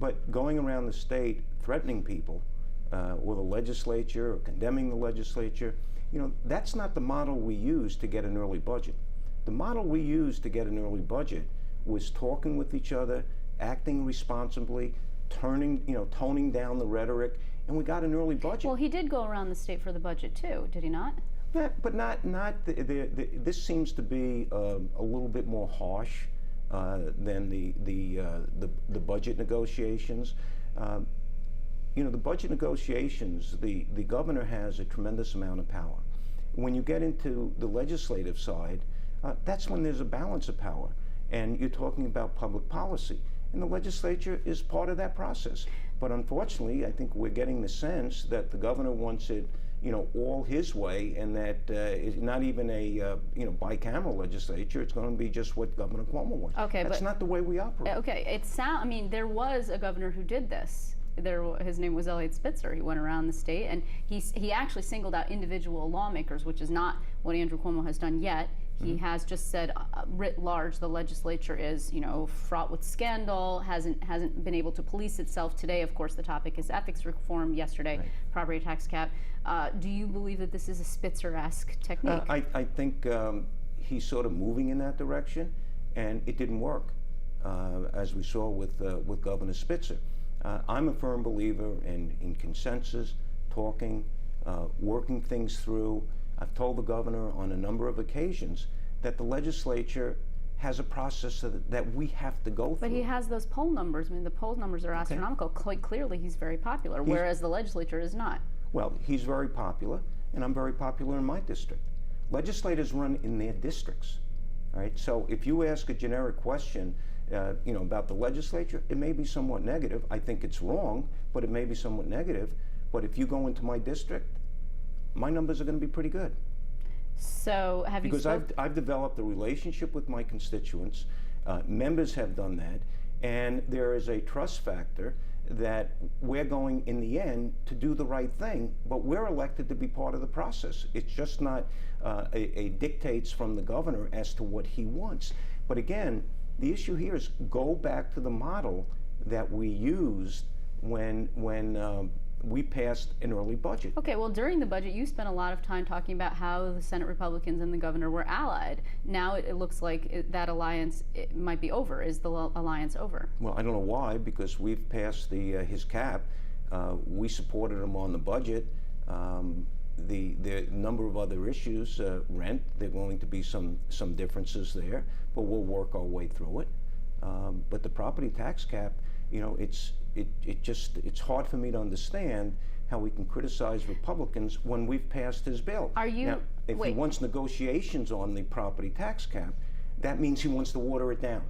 But going around the state threatening people, or the legislature, or condemning the legislature, that's not the model we use to get an early budget. The model we used to get an early budget was talking with each other, acting responsibly, toning down the rhetoric, and we got an early budget. Well, he did go around the state for the budget too, did he not? But not this seems to be a little bit more harsh than the budget negotiations. The budget negotiations, the governor has a tremendous amount of power. When you get into the legislative side, that's when there's a balance of power, and you're talking about public policy. And the legislature is part of that process. But unfortunately, I think we're getting the sense that the governor wants it, all his way, and that it's not even a, bicameral legislature. It's going to be just what Governor Cuomo wants. Okay, that's not the way we operate. Okay, there was a governor who did this. His name was Eliot Spitzer. He went around the state, and he actually singled out individual lawmakers, which is not what Andrew Cuomo has done yet. He has just said, writ large, the legislature is, fraught with scandal, hasn't been able to police itself. Today, of course, the topic is ethics reform. Yesterday, right. Property tax cap. Do you believe that this is a Spitzer-esque technique? I think he's sort of moving in that direction, and it didn't work, as we saw with Governor Spitzer. I'm a firm believer in consensus, talking, working things through. I've told the governor on a number of occasions that the legislature has a process that we have to go through. But he has those poll numbers. I mean, the poll numbers are astronomical. Okay. Quite clearly, he's very popular, whereas the legislature is not. Well, he's very popular, and I'm very popular in my district. Legislators run in their districts, all right? So if you ask a generic question, about the legislature, it may be somewhat negative. I think it's wrong, but it may be somewhat negative. But if you go into my district, my numbers are going to be pretty good. So have you? Because I've developed a relationship with my constituents. Members have done that, and there is a trust factor that we're going, in the end, to do the right thing, but we're elected to be part of the process. It's just not a dictates from the governor as to what he wants. But again, the issue here is go back to the model that we used when we passed an early budget. Okay, well, during the budget, you spent a lot of time talking about how the Senate Republicans and the governor were allied. Now it looks like that alliance might be over. Is the alliance over? Well, I don't know why, because we've passed his cap. We supported him on the budget. The number of other issues, rent, there are going to be some differences there, but we'll work our way through it. But the property tax cap, it's hard for me to understand how we can criticize Republicans when we've passed his bill. Now, if he wants negotiations on the property tax cap, that means he wants to water it down.